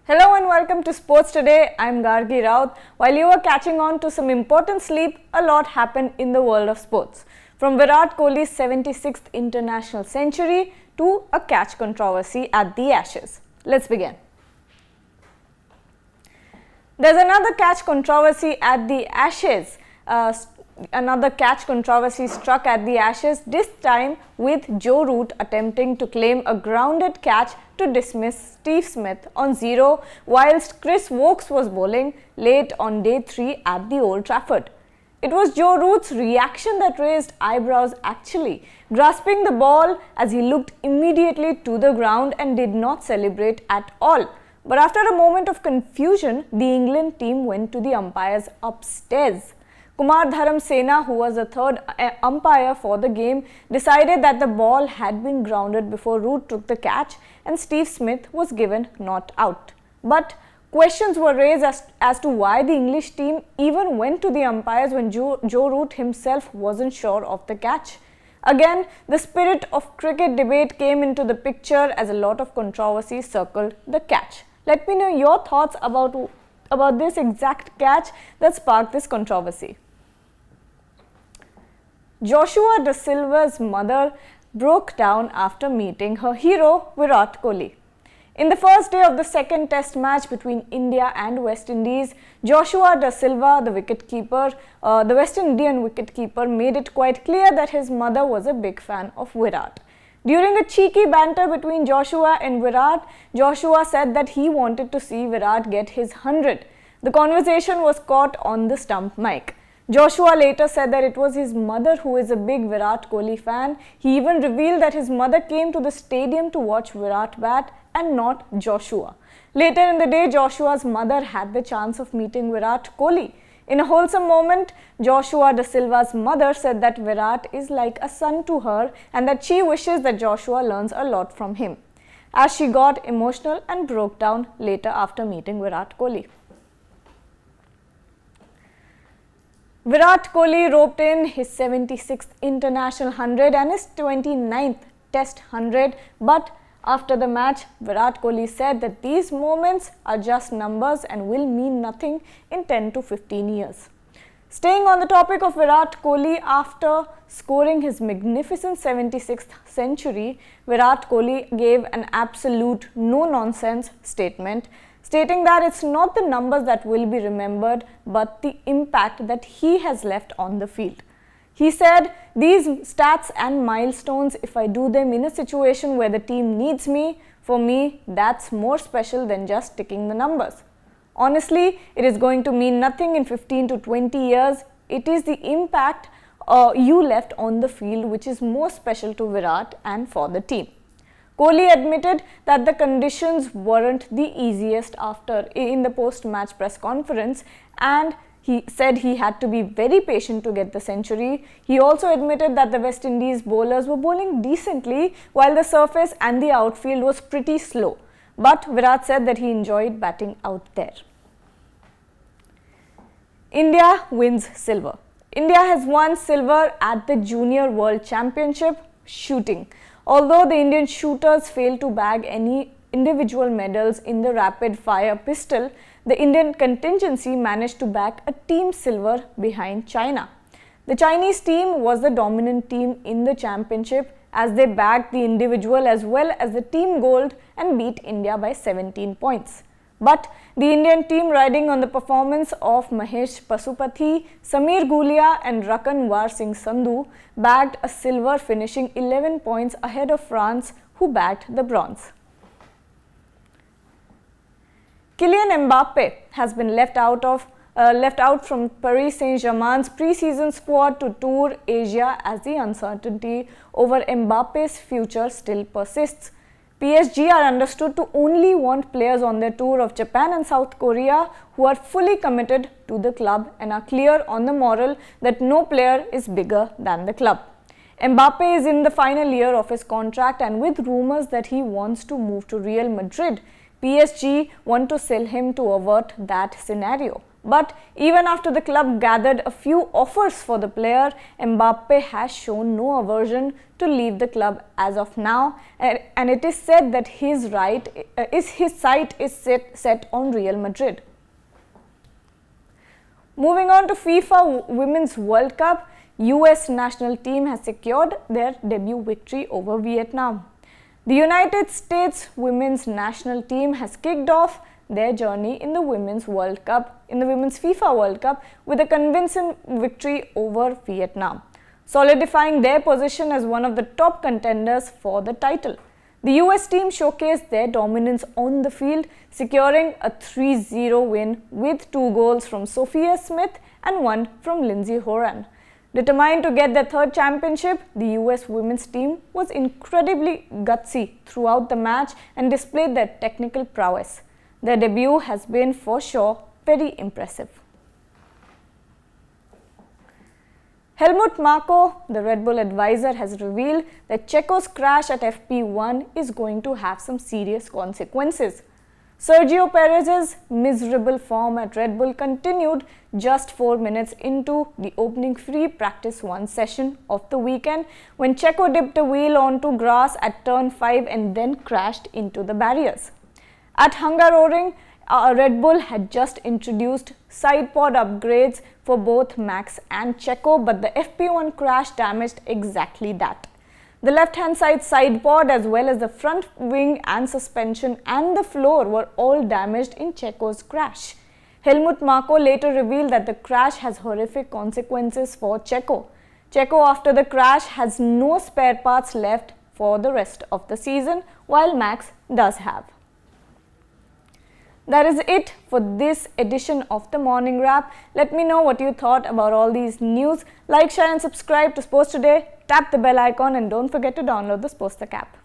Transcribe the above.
Hello and welcome to Sports Today. I'm Gargi Raut. While you were catching on to some important sleep, a lot happened in the world of sports. From Virat Kohli's 76th international century to a catch controversy at the Ashes. Let's begin. There's another catch controversy at the Ashes. Another catch controversy struck at the Ashes, this time with Joe Root attempting to claim a grounded catch to dismiss Steve Smith on 0 whilst Chris Wokes was bowling late on day 3 at the Old Trafford. It was Joe Root's reaction that raised eyebrows actually, grasping the ball as he looked immediately to the ground and did not celebrate at all. But after a moment of confusion, the England team went to the umpires upstairs. Kumar Dharam Sena, who was the third umpire for the game, decided that the ball had been grounded before Root took the catch and Steve Smith was given not out. But questions were raised as to why the English team even went to the umpires when Joe Root himself wasn't sure of the catch. Again, the spirit of cricket debate came into the picture as a lot of controversy circled the catch. Let me know your thoughts about this exact catch that sparked this controversy. Joshua Da Silva's mother broke down after meeting her hero Virat Kohli. In the first day of the second test match between India and West Indies, Joshua Da Silva, the West Indian wicketkeeper, made it quite clear that his mother was a big fan of Virat. During a cheeky banter between Joshua and Virat, Joshua said that he wanted to see Virat get his 100. The conversation was caught on the stump mic. Joshua later said that it was his mother who is a big Virat Kohli fan. He even revealed that his mother came to the stadium to watch Virat bat and not Joshua. Later in the day, Joshua's mother had the chance of meeting Virat Kohli. In a wholesome moment, Joshua Da Silva's mother said that Virat is like a son to her and that she wishes that Joshua learns a lot from him, as she got emotional and broke down later after meeting Virat Kohli. Virat Kohli roped in his 76th international 100 and his 29th test 100, but after the match, Virat Kohli said that these moments are just numbers and will mean nothing in 10 to 15 years. Staying on the topic of Virat Kohli, after scoring his magnificent 76th century, Virat Kohli gave an absolute no-nonsense statement, stating that it's not the numbers that will be remembered, but the impact that he has left on the field. He said, "These stats and milestones, if I do them in a situation where the team needs me, for me, that's more special than just ticking the numbers. Honestly, it is going to mean nothing in 15 to 20 years. It is the impact you left on the field which is more special to Virat and for the team." Kohli admitted that the conditions weren't the easiest in the post-match press conference, and he said he had to be very patient to get the century. He also admitted that the West Indies bowlers were bowling decently while the surface and the outfield was pretty slow. But Virat said that he enjoyed batting out there. India wins silver. India has won silver at the Junior World Championship shooting. Although the Indian shooters failed to bag any individual medals in the rapid-fire pistol, the Indian contingency managed to bag a team silver behind China. The Chinese team was the dominant team in the championship as they bagged the individual as well as the team gold and beat India by 17 points. But the Indian team, riding on the performance of Mahesh Pasupathy, Sameer Gulia and Rakanwar Singh Sandhu, bagged a silver, finishing 11 points ahead of France, who bagged the bronze. Kylian Mbappes has been left out from Paris Saint-Germain's pre-season squad to tour Asia as the uncertainty over Mbappes' future still persists. PSG are understood to only want players on their tour of Japan and South Korea who are fully committed to the club and are clear on the moral that no player is bigger than the club. Mbappe is in the final year of his contract, and with rumors that he wants to move to Real Madrid, PSG want to sell him to avert that scenario. But even after the club gathered a few offers for the player, Mbappe has shown no aversion to leave the club as of now, and it is said that his sight is set on Real Madrid. Moving on to FIFA Women's World Cup, US national team has secured their debut victory over Vietnam. The United States women's national team has kicked off their journey in the Women's FIFA World Cup with a convincing victory over Vietnam, solidifying their position as one of the top contenders for the title. The US team showcased their dominance on the field, securing a 3-0 win with 2 goals from Sophia Smith and 1 from Lindsey Horan. Determined to get their third championship, the US women's team was incredibly gutsy throughout the match and displayed their technical prowess. Their debut has been, for sure, very impressive. Helmut Marko, the Red Bull advisor, has revealed that Checo's crash at FP1 is going to have some serious consequences. Sergio Perez's miserable form at Red Bull continued just 4 minutes into the opening free practice 1 session of the weekend when Checo dipped a wheel onto grass at turn 5 and then crashed into the barriers. At Hungaroring, Red Bull had just introduced side pod upgrades for both Max and Checo, but the FP1 crash damaged exactly that. The left-hand side pod as well as the front wing and suspension and the floor were all damaged in Checo's crash. Helmut Marko later revealed that the crash has horrific consequences for Checo. Checo, after the crash, has no spare parts left for the rest of the season, while Max does have. That is it for this edition of the Morning Wrap. Let me know what you thought about all these news. Like, share and subscribe to Sports Today. Tap the bell icon and don't forget to download the Sports app.